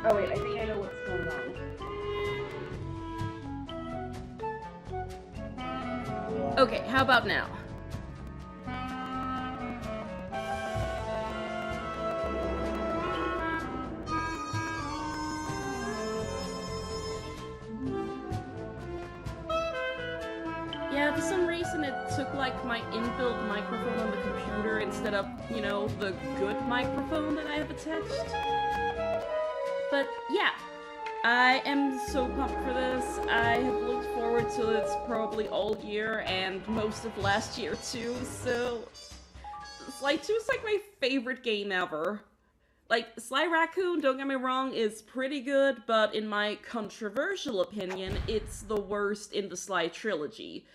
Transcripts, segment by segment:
Oh wait, I think I know what's going on. Okay, how about now? Yeah, for some reason it took like my inbuilt microphone on the computer instead of, you know, the good microphone that I have attached. But yeah, I am so pumped for this. I have looked forward to this probably all year and most of last year too, so Sly 2 is like my favorite game ever. Like, Sly Raccoon, don't get me wrong, is pretty good, but in my controversial opinion, it's the worst in the Sly trilogy.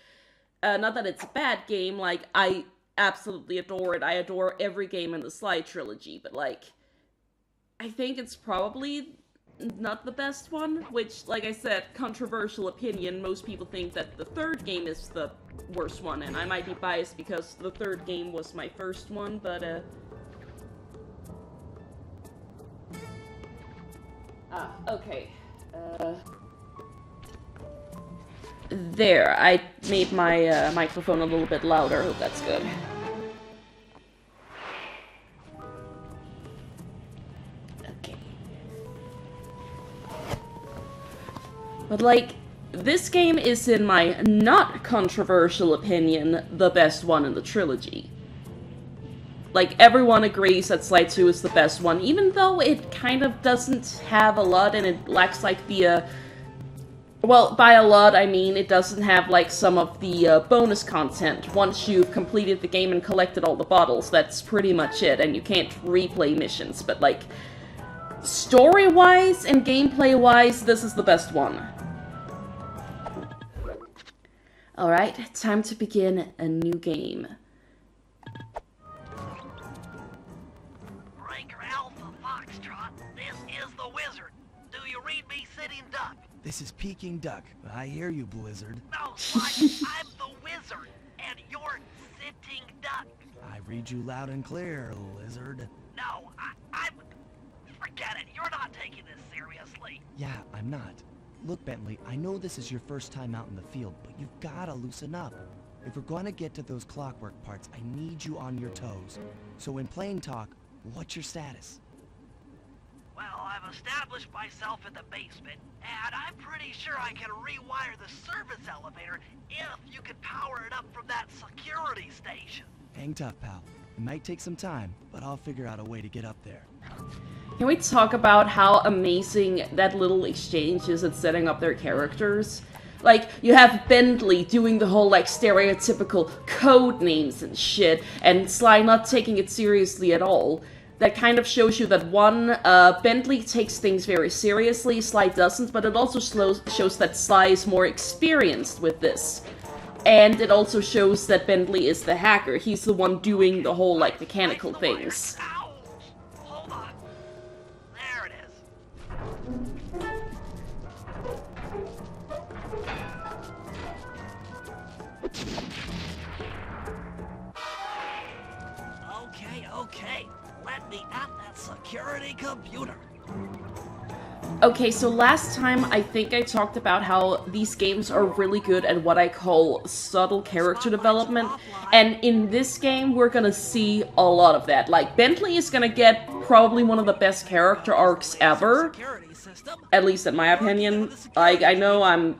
Not that it's a bad game, like, I absolutely adore it. I adore every game in the Sly trilogy, but like, I think it's probably not the best one, which, like I said, controversial opinion. Most people think that the third game is the worst one, and I might be biased because the third game was my first one, but, okay. There, I made my microphone a little bit louder. Hope that's good. Okay. But, like, this game is, in my not controversial opinion, the best one in the trilogy. Like, everyone agrees that Sly 2 is the best one, even though it kind of doesn't have a lot and it lacks, like, the, well, by a lot, I mean it doesn't have, like, some of the bonus content. Once you've completed the game and collected all the bottles, that's pretty much it, and you can't replay missions. But, like, story-wise and gameplay-wise, this is the best one. Alright, time to begin a new game. This is Peking Duck. I hear you, Blizzard. No, Sly, I'm the wizard, and you're sitting duck. I read you loud and clear, Lizard. No, I'm... Forget it, you're not taking this seriously. Yeah, I'm not. Look, Bentley, I know this is your first time out in the field, but you've gotta loosen up. If we're gonna get to those clockwork parts, I need you on your toes. So in plain talk, what's your status? Well, I've established myself in the basement, and I'm pretty sure I can rewire the service elevator if you can power it up from that security station. Hang tough, pal. It might take some time, but I'll figure out a way to get up there. Can we talk about how amazing that little exchange is at setting up their characters? Like, you have Bentley doing the whole, like, stereotypical code names and shit, and Sly not taking it seriously at all. That kind of shows you that, one, Bentley takes things very seriously, Sly doesn't, but it also shows that Sly is more experienced with this. And it also shows that Bentley is the hacker. He's the one doing the whole, like, mechanical things. Ow! Hold on. There it is. Okay. Let me at that security computer. Okay, so last time I think I talked about how these games are really good at what I call subtle character development, and in this game we're gonna see a lot of that. Like, Bentley is gonna get probably one of the best character arcs ever, at least in my opinion. Like, I know I'm,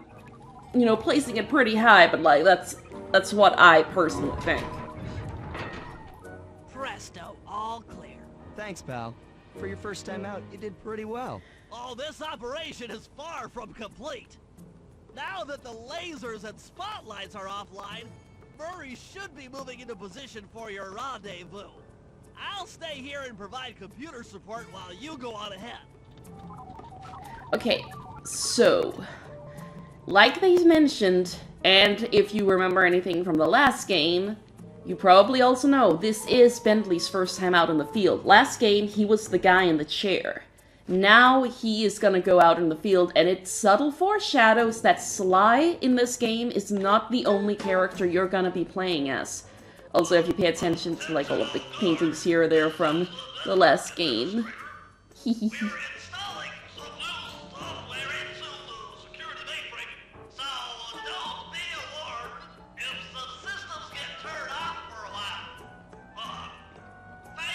you know, placing it pretty high, but like, that's what I personally think. Presto, all clear. Thanks, pal. For your first time out, you did pretty well. Oh, this operation is far from complete. Now that the lasers and spotlights are offline, Murray should be moving into position for your rendezvous. I'll stay here and provide computer support while you go on ahead. Okay, so, like they mentioned, and if you remember anything from the last game, you probably also know this is Bentley's first time out in the field. Last game, he was the guy in the chair. Now he is gonna go out in the field, and it subtle foreshadows that Sly in this game is not the only character you're gonna be playing as. Also, if you pay attention to like all of the paintings here or there from the last game. We're installing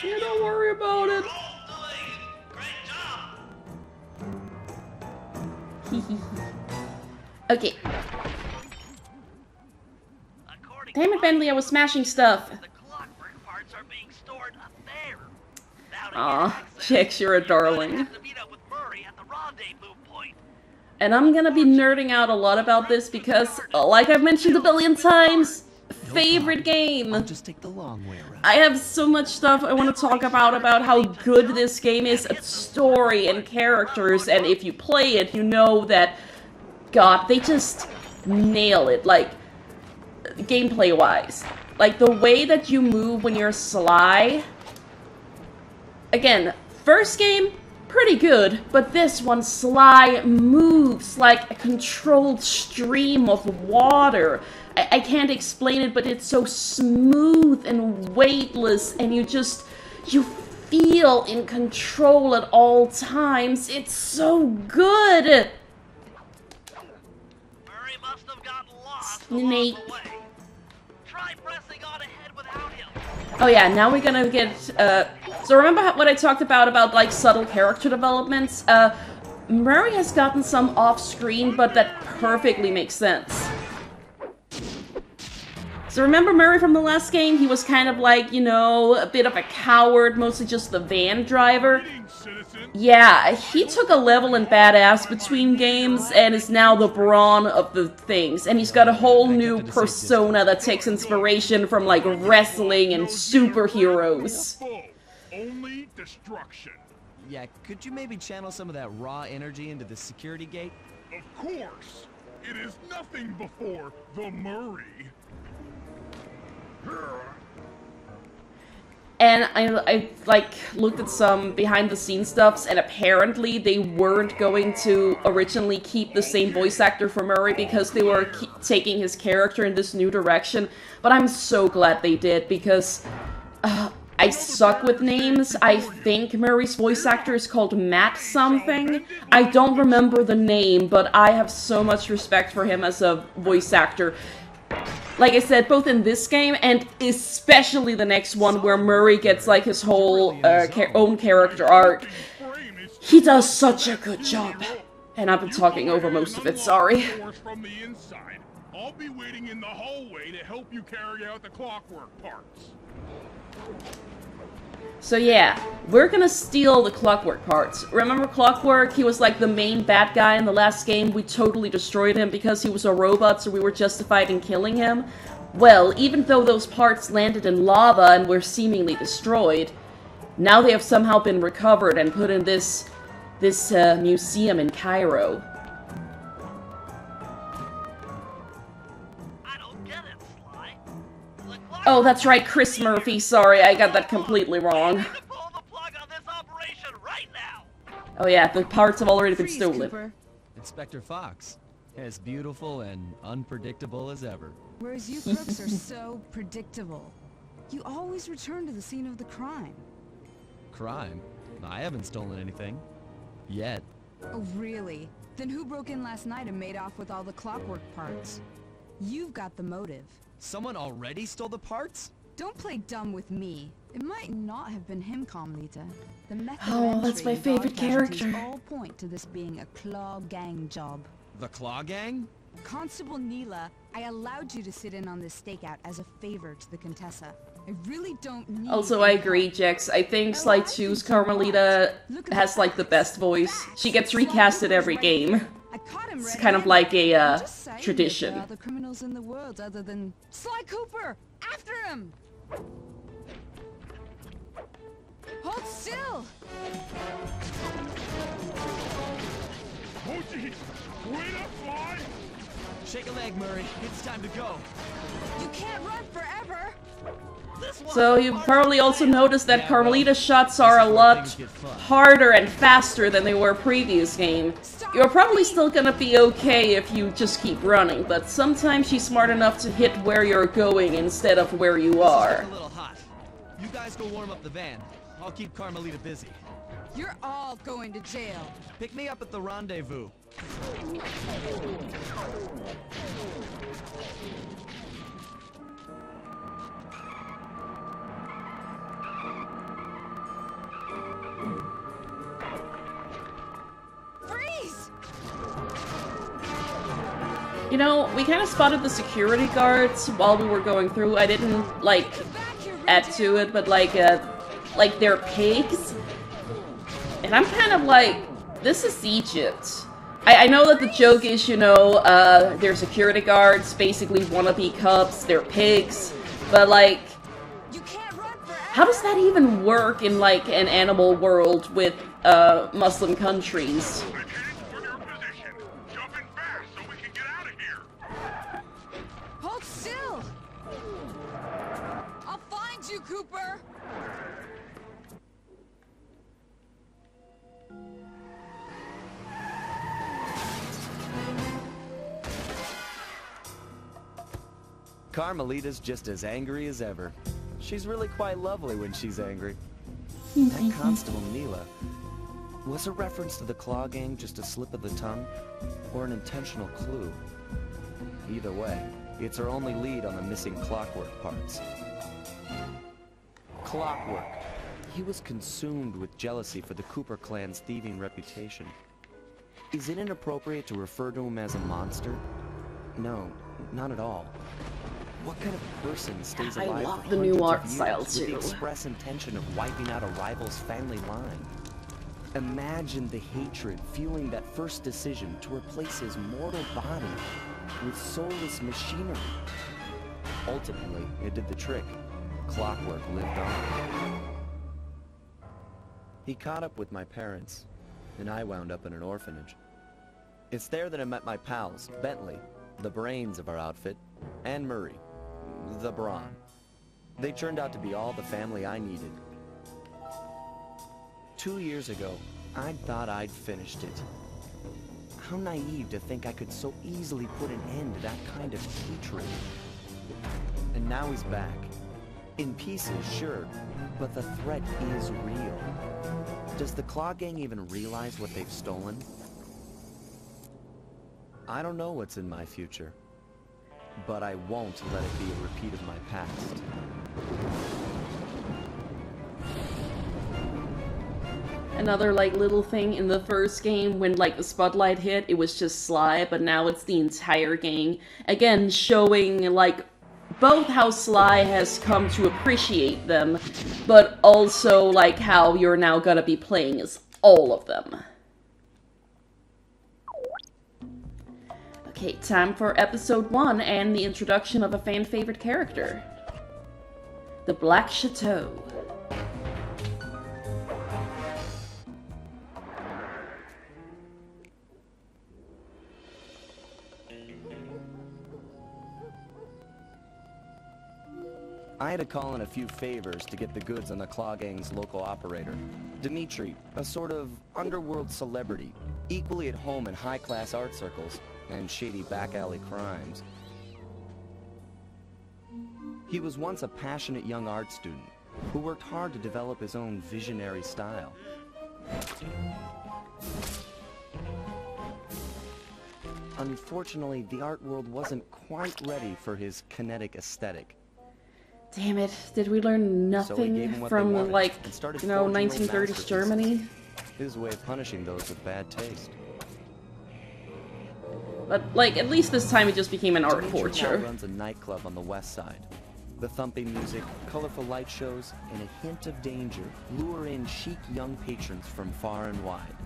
Yeah, don't worry about it. Okay. Damn it, Bentley, I was smashing stuff. The clockwork parts are being stored up there. Aw, Jax, you're a darling. Have to meet up with Murray at the rendezvous point. And I'm gonna be nerding out a lot about this because, like I've mentioned a billion times, favorite game. I'll just take the long way around. I have so much stuff I want to talk about how good this game is at story and characters, and if you play it, you know that, God, they just nail it, like, gameplay-wise. Like, the way that you move when you're Sly... Again, first game, pretty good, but this one, Sly moves like a controlled stream of water. I can't explain it, but it's so smooth and weightless, and you feel in control at all times. It's so good! Murray must have gotten lost Snape. along the way. Try pressing on ahead without him. Oh yeah, now we're gonna get, so remember what I talked about, like, subtle character developments? Murray has gotten some off-screen, but that perfectly makes sense. So remember Murray from the last game? He was kind of like, you know, a bit of a coward, mostly just the van driver. Yeah, he took a level in Badass between games and is now the brawn of the things. And he's got a whole new persona that takes inspiration from, like, wrestling and superheroes. Only destruction. Yeah, could you maybe channel some of that raw energy into the security gate? Of course. It is nothing before the Murray. And I like, looked at some behind-the-scenes stuffs, and apparently they weren't going to originally keep the same voice actor for Murray because they were taking his character in this new direction. But I'm so glad they did, because I suck with names. I think Murray's voice actor is called Matt something. I don't remember the name, but I have so much respect for him as a voice actor. Like I said, both in this game and especially the next one where Murray gets like his whole own character arc. He does such a good job. And I've been talking over most of it, sorry. From the inside. I'll be waiting in the hallway to help you carry out the clockwork parts. So yeah, we're gonna steal the Clockwork parts. Remember Clockwork? He was like the main bad guy in the last game. We totally destroyed him because he was a robot, so we were justified in killing him. Well, even though those parts landed in lava and were seemingly destroyed, now they have somehow been recovered and put in this museum in Cairo. I don't get it, Sly. Oh, that's right, Chris Murphy. Sorry, I got that completely wrong. Pull the plug on this operation right now. Oh yeah, the parts have already been Freeze, stolen. Cooper. Inspector Fox, as beautiful and unpredictable as ever. Whereas you crooks are so predictable. You always return to the scene of the crime. Crime? I haven't stolen anything. Yet. Oh, really? Then who broke in last night and made off with all the clockwork parts? You've got the motive. Someone already stole the parts? Don't play dumb with me. It might not have been him, Carmelita. The method Oh, of that's my entry and favorite guard casualties character. all point to this being a Claw Gang job. The Claw Gang? Constable Neela, I allowed you to sit in on this stakeout as a favor to the Contessa. I really don't need Also, I any agree, help. Jax. I think Sly 2's Carmelita has, like, the best voice. She gets recasted every game. I caught him It's red kind of like a, I'm just saying that tradition. There are other criminals in the world other than Sly Cooper. After him! Hold still! Oh, jeez. Wait up, Sly. Shake a leg, Murray. It's time to go. You can't run forever! So you probably also noticed that Carmelita's shots are a lot harder and faster than they were previous game. You're probably still gonna be okay if you just keep running, but sometimes she's smart enough to hit where you're going instead of where you are. It's a little hot. You guys go warm up the van. I'll keep Carmelita busy. You're all going to jail. Pick me up at the rendezvous. You know, we kind of spotted the security guards while we were going through. I didn't, like, add to it, but, like, they're pigs. And I'm kind of like, this is Egypt. I know that the joke is, you know, they're security guards, basically wannabe cops, they're pigs, but, like, how does that even work in, like, an animal world with, Muslim countries? Hold still! I'll find you, Cooper! Carmelita's just as angry as ever. She's really quite lovely when she's angry. That Constable Neela, was a reference to the Claw Gang just a slip of the tongue, or an intentional clue? Either way, it's our only lead on the missing Clockwork parts. Clockwork. He was consumed with jealousy for the Cooper clan's thieving reputation. Is it inappropriate to refer to him as a monster? No, not at all. What kind of person stays alive I for love the new hundreds art of style years with the too. express intention of wiping out a rival's family line? Imagine the hatred fueling that first decision to replace his mortal body with soulless machinery. Ultimately, it did the trick. Clockwork lived on. He caught up with my parents, and I wound up in an orphanage. It's there that I met my pals, Bentley, the brains of our outfit, and Murray, the brawn. They turned out to be all the family I needed. 2 years ago, I thought I'd finished it. How naive to think I could so easily put an end to that kind of hatred. And now he's back. In pieces, sure, but the threat is real. Does the Claw Gang even realize what they've stolen? I don't know what's in my future, but I won't let it be a repeat of my past. Another, like, little thing in the first game, when, like, the spotlight hit, it was just Sly, but now it's the entire gang. Again, showing, like, both how Sly has come to appreciate them, but also, like, how you're now gonna be playing as all of them. Okay, time for episode 1 and the introduction of a fan-favorite character. The Black Chateau. I had to call in a few favors to get the goods on the Claw Gang's local operator. Dimitri, a sort of underworld celebrity, equally at home in high-class art circles and shady back-alley crimes. He was once a passionate young art student who worked hard to develop his own visionary style. Unfortunately, the art world wasn't quite ready for his kinetic aesthetic. Damn it, did we learn nothing from, like, you know, 1930s Germany? His way of punishing those with bad taste. But, like, at least this time it just became an art Dimitri torture. now runs a nightclub on the west side. The thumping music, colorful light shows, and a hint of danger lure in chic young patrons from far and wide.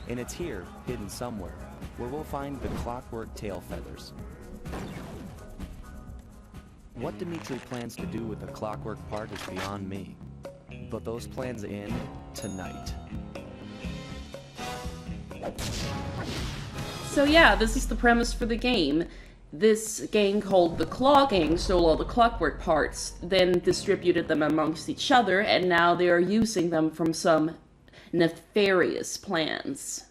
And it's here, hidden somewhere, where we'll find the Clockwork tail feathers. What Dimitri plans to do with the Clockwork part is beyond me. But those plans end tonight. So yeah, this is the premise for the game. This gang called the Claw Gang stole all the Clockwork parts, then distributed them amongst each other, and now they are using them from some nefarious plans.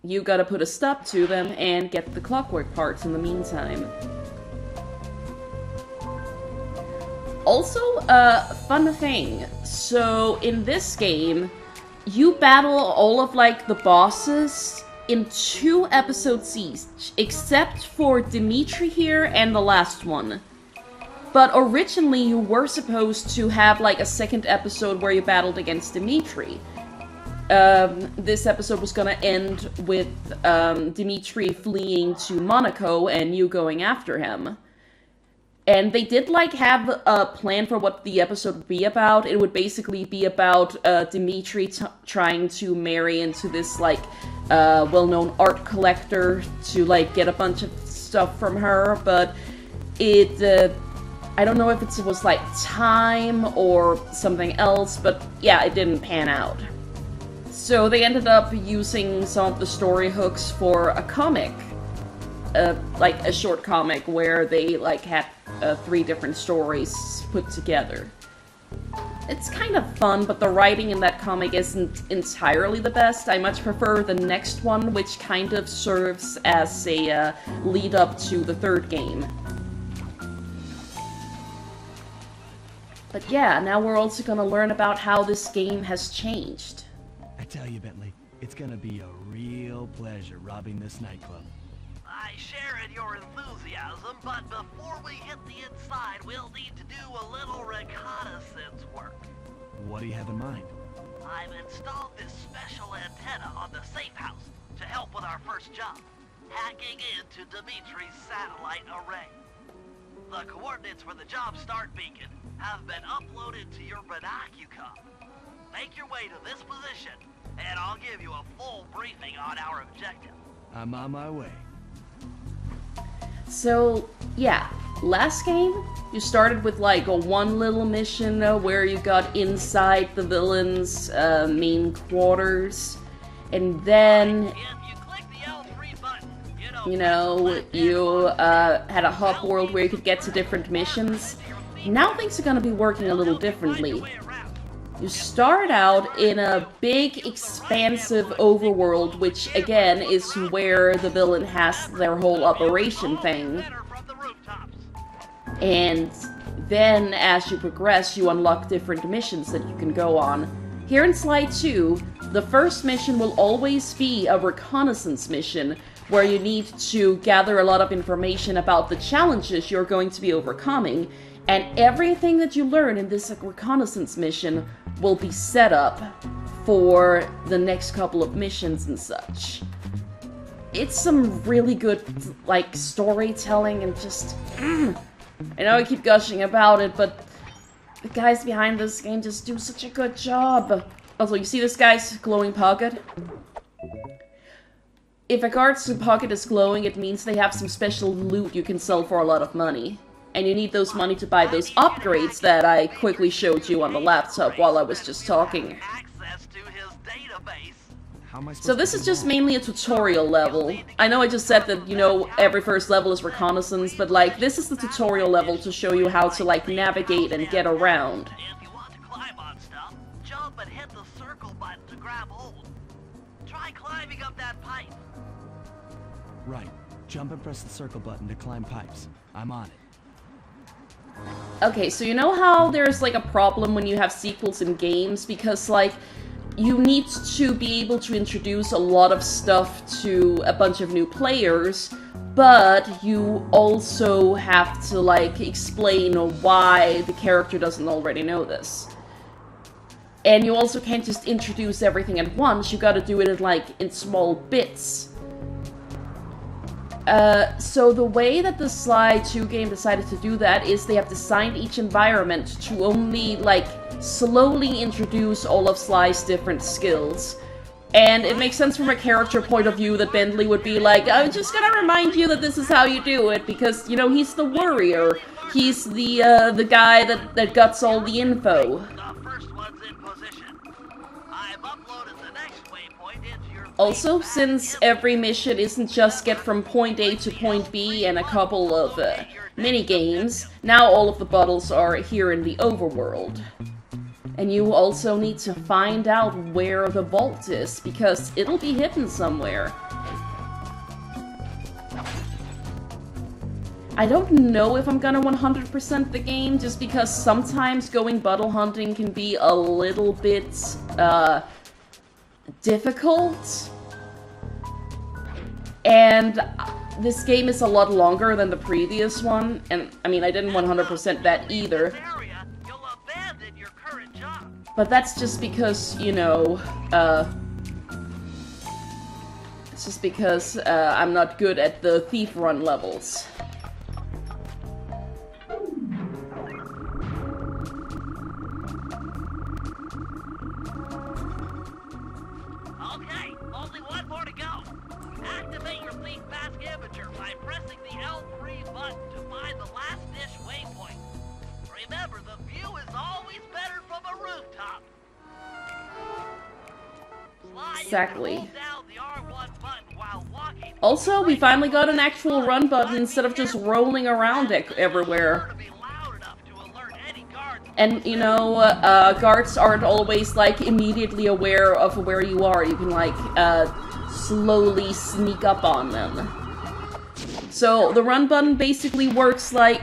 You gotta put a stop to them and get the Clockwork parts in the meantime. Also, fun thing, so in this game, you battle all of, like, the bosses in 2 episodes each, except for Dimitri here and the last one. But originally you were supposed to have, like, a second episode where you battled against Dimitri. this episode was gonna end with Dimitri fleeing to Monaco and you going after him. And they did, like, have a plan for what the episode would be about. It would basically be about Dimitri trying to marry into this, like, well-known art collector to, like, get a bunch of stuff from her. But it, I don't know if it was, like, time or something else, but yeah, it didn't pan out. So they ended up using some of the story hooks for a comic. Like a short comic where they, like, had 3 different stories put together. It's kind of fun, but the writing in that comic isn't entirely the best. I much prefer the next one, which kind of serves as a lead up to the 3rd game. But yeah, now we're also gonna learn about how this game has changed. I tell you, Bentley, it's gonna be a real pleasure robbing this nightclub. I share in your enthusiasm, but before we hit the inside, we'll need to do a little reconnaissance work. What do you have in mind? I've installed this special antenna on the safe house to help with our first job, hacking into Dimitri's satellite array. The coordinates for the job start beacon have been uploaded to your binocucom. Make your way to this position, and I'll give you a full briefing on our objective. I'm on my way. So, yeah, last game, you started with, like, a one little mission where you got inside the villain's main quarters, and then, If you click the L3 button, you know, you had a hub world where you could get to different missions. Now things are gonna be working a little differently. You start out in a big, expansive overworld, which, again, is where the villain has their whole operation thing. And then, as you progress, you unlock different missions that you can go on. Here in Slide 2, the first mission will always be a reconnaissance mission, where you need to gather a lot of information about the challenges you're going to be overcoming, and everything that you learn in this reconnaissance mission will be set up for the next couple of missions and such. It's some really good, like, storytelling and just... I know I keep gushing about it, but the guys behind this game just do such a good job. Also, you see this guy's glowing pocket? If a guard's pocket is glowing, it means they have some special loot you can sell for a lot of money. And you need those money to buy those upgrades that I quickly showed you on the laptop while I was just talking. So this is just mainly a tutorial level. I know I just said that, you know, every first level is reconnaissance, but, like, this is the tutorial level to show you how to, like, navigate and get around. If you want to climb on stuff, jump and hit the circle button to grab hold. Try climbing up that pipe. Right. Jump and press the circle button to climb pipes. I'm on it. Okay, so you know how there's, like, a problem when you have sequels in games? Because, like, you need to be able to introduce a lot of stuff to a bunch of new players, but you also have to, like, explain why the character doesn't already know this. And you also can't just introduce everything at once, you gotta do it in small bits. So the way that the Sly 2 game decided to do that is they have designed each environment to only, like, slowly introduce all of Sly's different skills. And it makes sense from a character point of view that Bentley would be like, I'm just gonna remind you that this is how you do it, because, you know, he's the worrier. He's the guy that guts all the info. Also, since every mission isn't just get from point A to point B and a couple of mini-games, now all of the bottles are here in the overworld. And you also need to find out where the vault is, because it'll be hidden somewhere. I don't know if I'm gonna 100% the game, just because sometimes going bottle hunting can be a little bit, difficult. And this game is a lot longer than the previous one, and I mean, I didn't 100% that either. But that's just because, you know, it's just because I'm not good at the thief run levels. Okay, only one more to go. Activate your thief mask imager by pressing the L3 button to find the last dish waypoint. Remember, the view is always better from a rooftop. Exactly. Walking. Also, we finally got an actual run button instead of just rolling around everywhere. And, you know, guards aren't always, like, immediately aware of where you are. You can, like, slowly sneak up on them. So, the run button basically works like,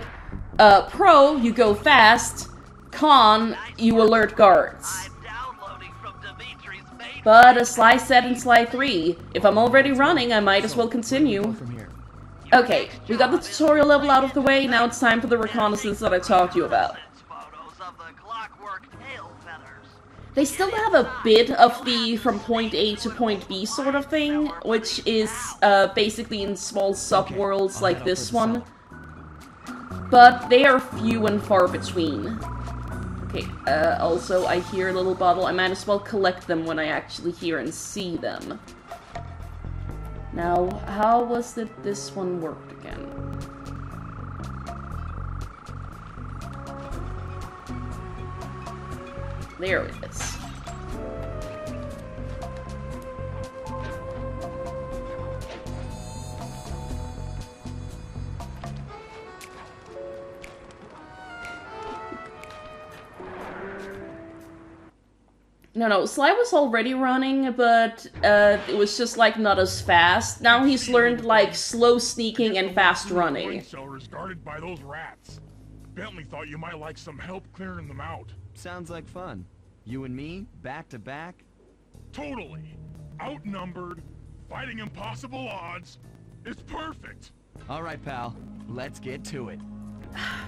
pro, you go fast, con, you alert guards. But as Sly said in Sly 3, if I'm already running, I might as well continue. From here. Okay, we got the tutorial level out of the way, now it's time for the reconnaissance that I talked to you about. They still have a bit of the from point A to point B sort of thing, which is basically in small sub-worlds like this one. But they are few and far between. Okay, also I hear a little bottle. I might as well collect them when I actually hear and see them. Now, how was it this one worked again? There it is. No, Sly was already running, but it was just, like, not as fast. Now he's learned, like, slow sneaking and fast running. Cellars guarded by those rats. Bentley thought you might like some help clearing them out. Sounds like fun. You and me, back to back? Totally. Outnumbered, fighting impossible odds. It's perfect. All right, pal. Let's get to it.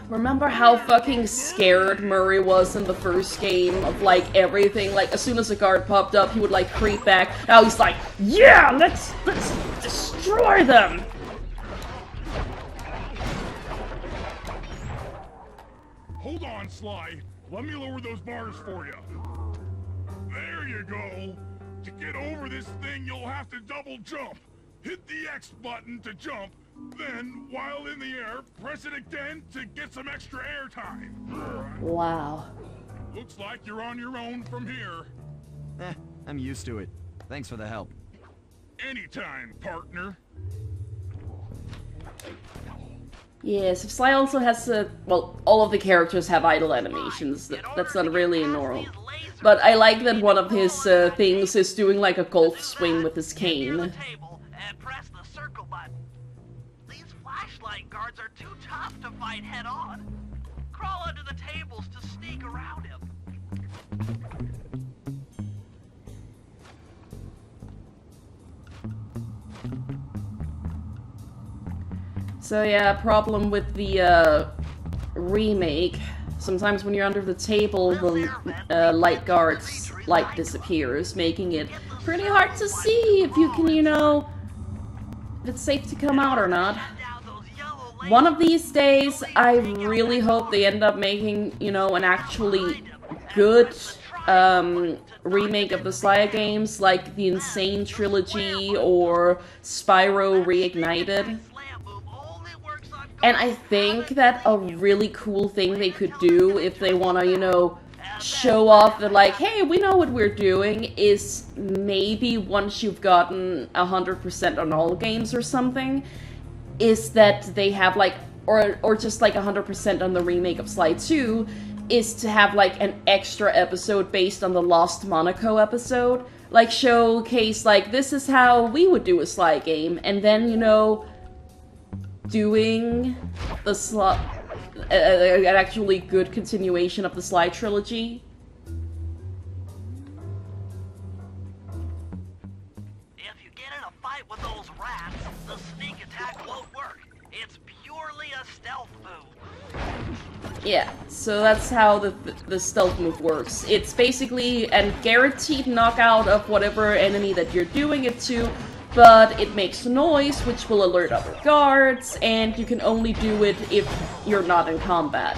Remember how fucking scared Murray was in the first game of, like, everything? Like, as soon as a guard popped up, he would, like, creep back. Now he's like, yeah, let's destroy them! Hold on, Sly. Let me lower those bars for you. There you go. To get over this thing, you'll have to double jump. Hit the X button to jump. Then, while in the air, press it again to get some extra air time. Wow. Looks like you're on your own from here. I'm used to it. Thanks for the help. Anytime, partner. Yes, if Sly also has well, all of the characters have idle animations. That's not really normal. But I like that one of his things is doing like a golf swing with his cane. Guards are too tough to fight head-on. Crawl under the tables to sneak around him. So yeah, problem with the remake. Sometimes when you're under the table, the light guard's light disappears, making it pretty hard to see if you can, you know, if it's safe to come out or not. One of these days, I really hope they end up making, you know, an actually good remake of the Sly games, like the Insane Trilogy or Spyro Reignited. And I think that a really cool thing they could do if they want to, you know, show off that, like, hey, we know what we're doing, is maybe once you've gotten 100% on all games or something, is that they have, like, or just, like, 100% on the remake of Sly 2, is to have, like, an extra episode based on the Lost Monaco episode. Like, showcase, like, this is how we would do a Sly game, and then, you know, doing the an actually good continuation of the Sly trilogy. If you get in a fight with those rats, the sneak attack won't work. It's purely a stealth move. Yeah, So that's how the stealth move works. It's basically a guaranteed knockout of whatever enemy that you're doing it to, but it makes noise, which will alert other guards, and you can only do it if you're not in combat.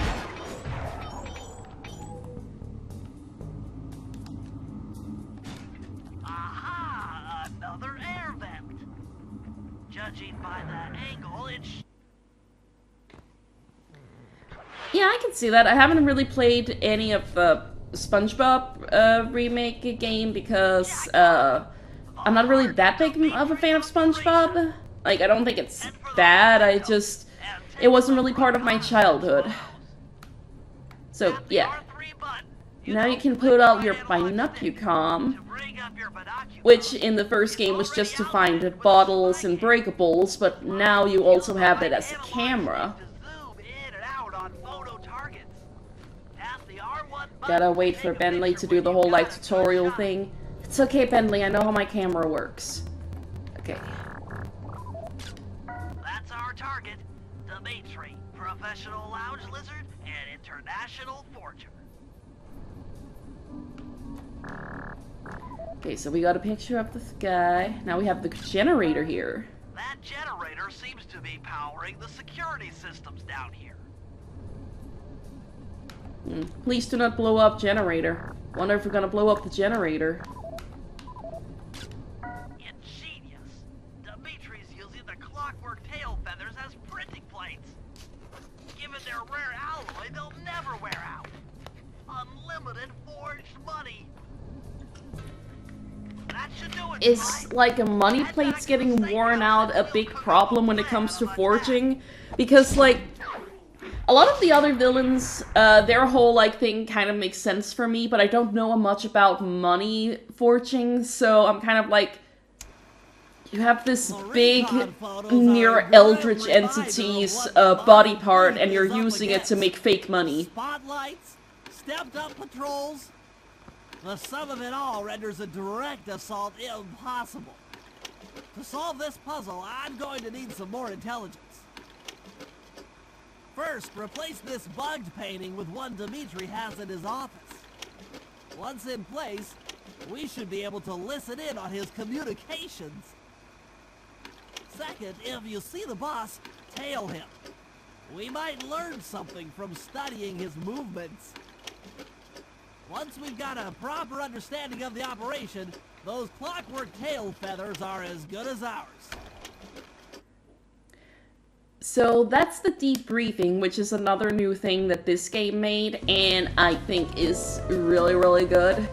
Aha! Another air vent. Judging by the angle, it's... Yeah, I can see that. I haven't really played any of the SpongeBob remake game because I'm not really that big of a fan of SpongeBob. Like, I don't think it's bad, it wasn't really part of my childhood. So, yeah. Now you can put out your binocucom, which in the first game was just to find bottles and breakables, but now you also have it as a camera. Gotta wait for Bentley to do the whole, like, tutorial thing. It's okay, Bentley, I know how my camera works. Okay. That's our target, Dimitri, professional lounge lizard and international forger. Okay, so we got a picture of this guy. Now we have the generator here. That generator seems to be powering the security systems down here. Please do not blow up generator. Wonder if we're gonna blow up the generator. Ingenious. Dimitri's using the clockwork tail feathers as printing plates. Given their rare alloy, they'll never wear out. Unlimited forged money. That should do it. Is, like, a money plates getting worn out a big problem when it comes to forging? Because, like, a lot of the other villains, their whole, like, thing kind of makes sense for me, but I don't know much about money forging, so I'm kind of like, you have this big, near eldritch entity's body part, and you're using it to make fake money. Spotlights, stepped up patrols. The sum of it all renders a direct assault impossible. To solve this puzzle, I'm going to need some more intelligence. First, replace this bugged painting with one Dimitri has in his office. Once in place, we should be able to listen in on his communications. Second, if you see the boss, tail him. We might learn something from studying his movements. Once we've got a proper understanding of the operation, those clockwork tail feathers are as good as ours. So that's the debriefing, which is another new thing that this game made, and I think is really, really good.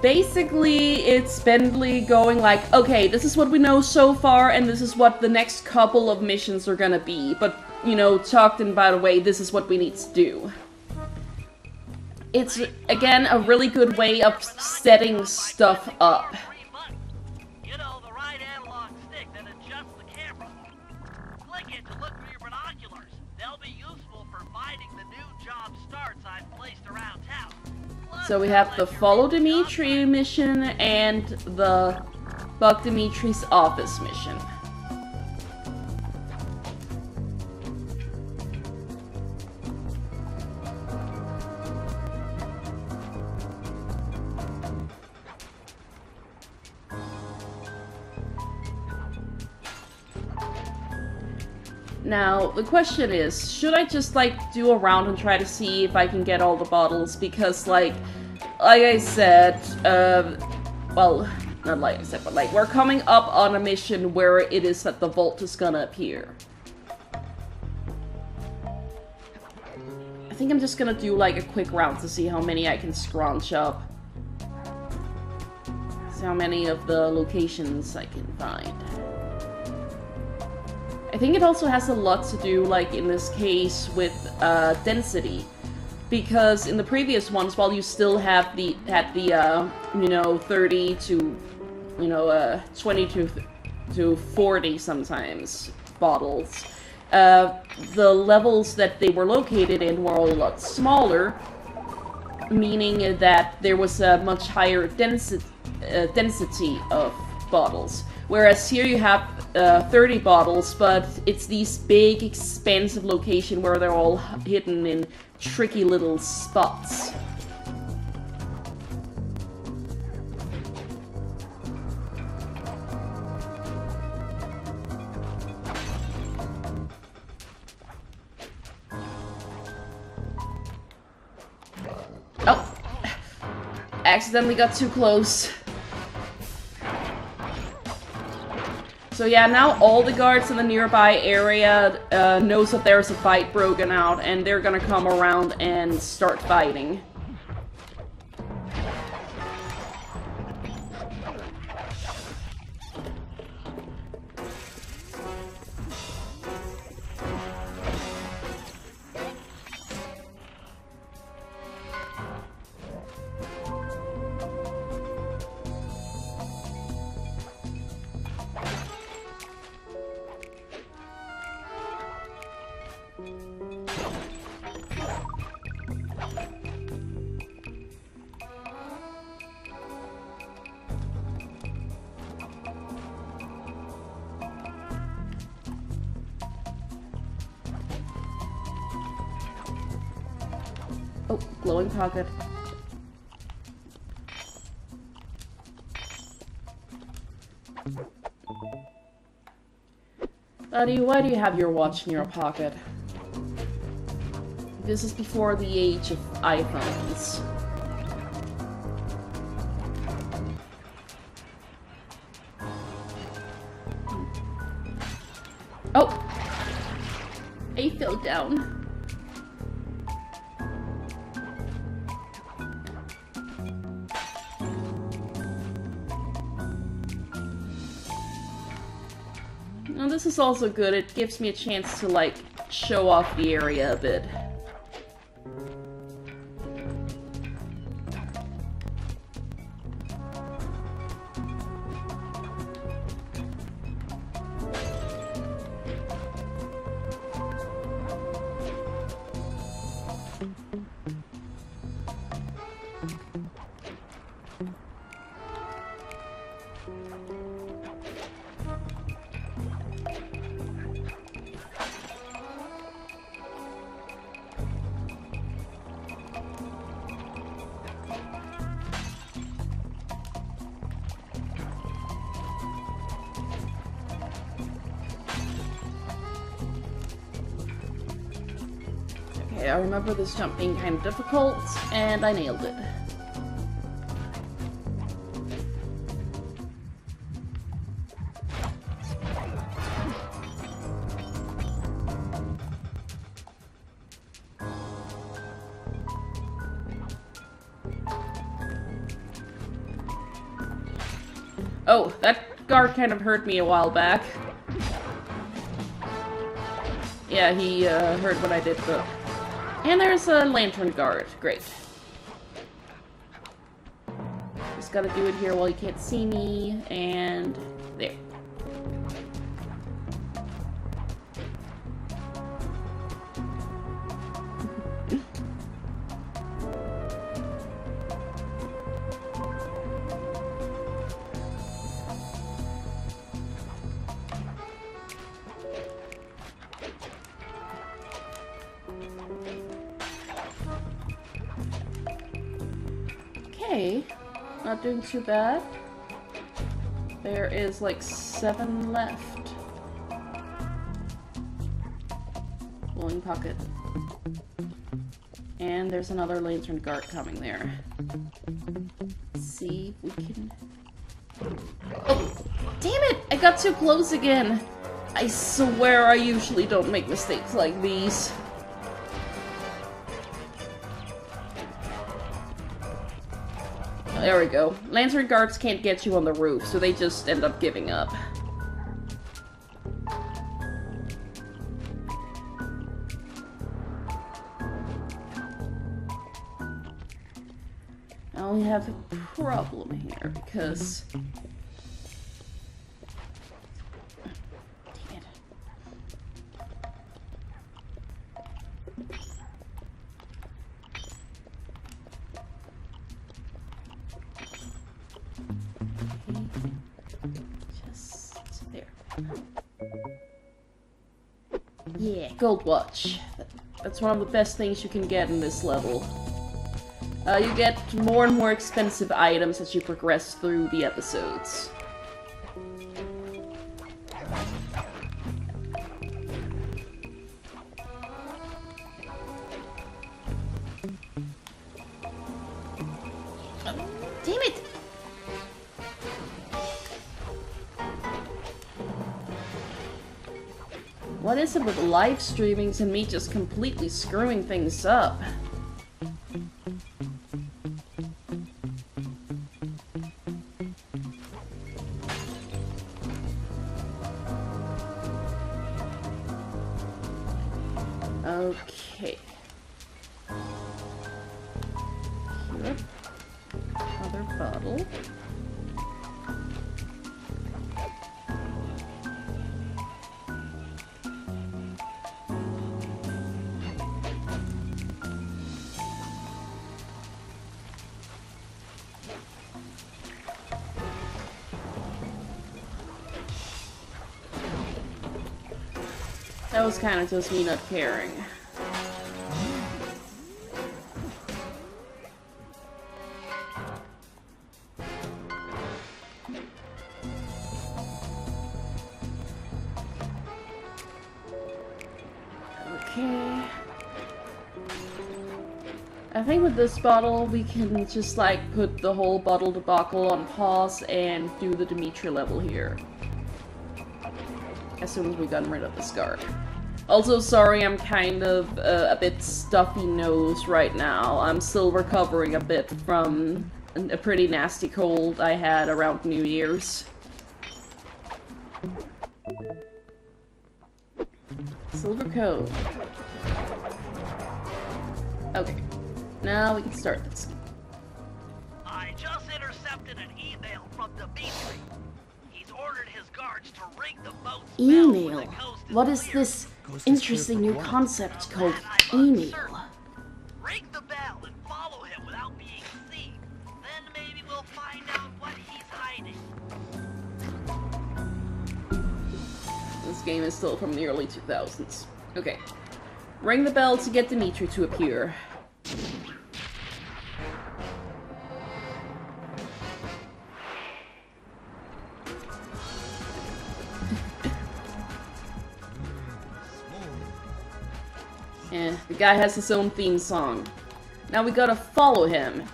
Basically, it's Bentley going like, okay, this is what we know so far, and this is what the next couple of missions are gonna be, but, you know, tucked in by the way, this is what we need to do. It's, again, a really good way of setting stuff up. You know, the right analog stick that adjusts the camera. Click it to look for your binoculars. They'll be useful for finding the new job starts I've placed around town. So we have the Follow Dimitri mission and the Bug Dimitri's office mission. Now, the question is, should I just, like, do a round and try to see if I can get all the bottles? Because, like I said, well, not like I said, but, like, we're coming up on a mission where it is that the vault is gonna appear. I think I'm just gonna do, like, a quick round to see how many I can scrunch up. See how many of the locations I can find. I think it also has a lot to do, like in this case, with density, because in the previous ones, while you still have the you know, 30 to, you know, 20 to 40 sometimes bottles, the levels that they were located in were a lot smaller, meaning that there was a much higher density of bottles. Whereas here you have 30 bottles, but it's these big, expansive locations where they're all hidden in tricky little spots. Oh! Accidentally got too close. So yeah, now all the guards in the nearby area knows that there's a fight broken out, and they're gonna come around and start fighting. Oh, glowing pocket. Buddy, why do you have your watch in your pocket? This is before the age of iPhones. Oh! I fell down. Now this is also good, it gives me a chance to, like, show off the area a bit. Okay, I remember this jump being kind of difficult, and I nailed it. Oh, that guard kind of hurt me a while back. Yeah, he heard what I did, but... And there's a lantern guard. Great. Just gotta do it here while you can't see me, and... there. Okay, not doing too bad. There is like 7 left. Glowing pocket. And there's another lantern guard coming there. Let's see if we can... Oh, damn it! I got too close again! I swear I usually don't make mistakes like these. There we go. Lantern guards can't get you on the roof, so they just end up giving up. I only have a problem here, because... Just Yeah, gold watch. That's one of the best things you can get in this level. You get more and more expensive items as you progress through the episodes. Damn it! What is it with live streamings and me just completely screwing things up? Okay. Here. Other bottle. That was kind of just me not caring. Okay. I think with this bottle we can just like put the whole bottle debacle on pause and do the Dimitri level here. As soon as we've gotten rid of this guard. Also, sorry, I'm kind of a bit stuffy nose right now. I'm still recovering a bit from a pretty nasty cold I had around New Year's. Silver code. Okay, now we can start this. I just intercepted an email from Dimitri. He's ordered his guards to ring the boat's bell when Email? the coast is What is clear. this interesting new concept called email? Ring the bell and follow him without being seen. Then maybe we'll find out what he's hiding. This game is still from the early 2000s. Okay. Ring the bell to get Dimitri to appear. The guy has his own theme song. Now we gotta follow him.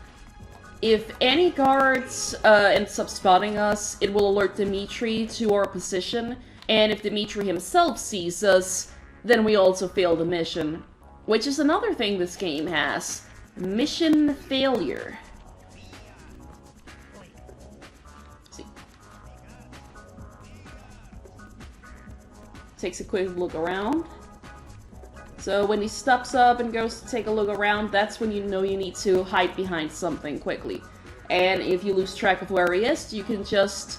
If any guards ends up spotting us, it will alert Dimitri to our position, and if Dimitri himself sees us, then we also fail the mission. Which is another thing this game has. Mission failure. See. Takes a quick look around. So when he stops up and goes to take a look around, that's when you know you need to hide behind something quickly. And if you lose track of where he is, you can just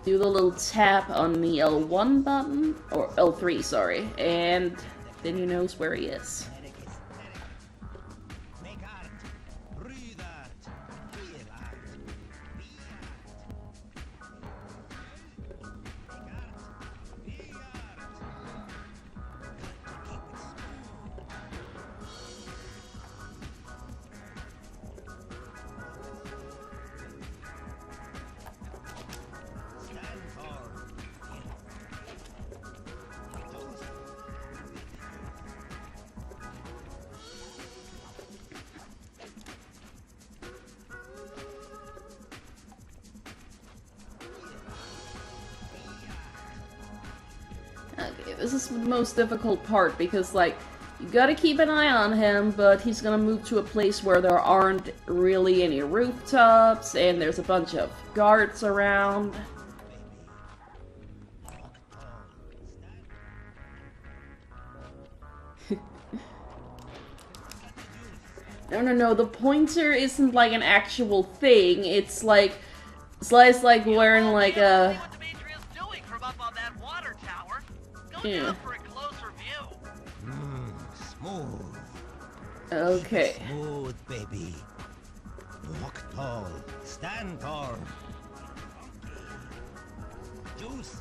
do the little tap on the L1 button, or L3, sorry, and then he knows where he is. Okay, this is the most difficult part because, like, you gotta keep an eye on him, but he's gonna move to a place where there aren't really any rooftops, and there's a bunch of guards around. No, the pointer isn't like an actual thing, it's like Sly's like wearing like a... What Dimitri is doing from up on that water tower. Go Yeah. down for a closer view. Smooth. Okay. Smooth, baby. Walk tall. Stand tall. juice.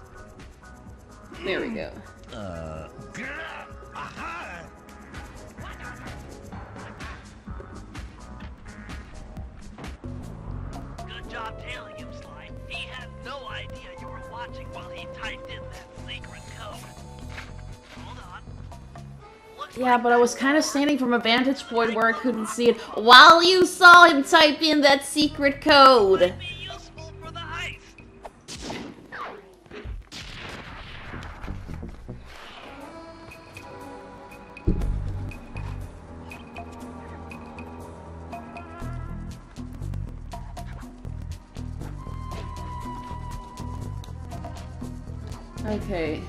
There we go. Aha! Good job tailing him, Sly. He had no idea you were watching while he typed in that secret code. Hold on. Looks Yeah, like but I was kind of standing from a vantage point where I couldn't see it while you saw him type in that secret code. might be useful for the heist. Okay.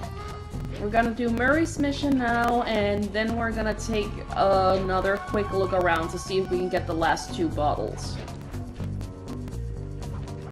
We're gonna do Murray's mission now, and then we're gonna take another quick look around to see if we can get the last 2 bottles.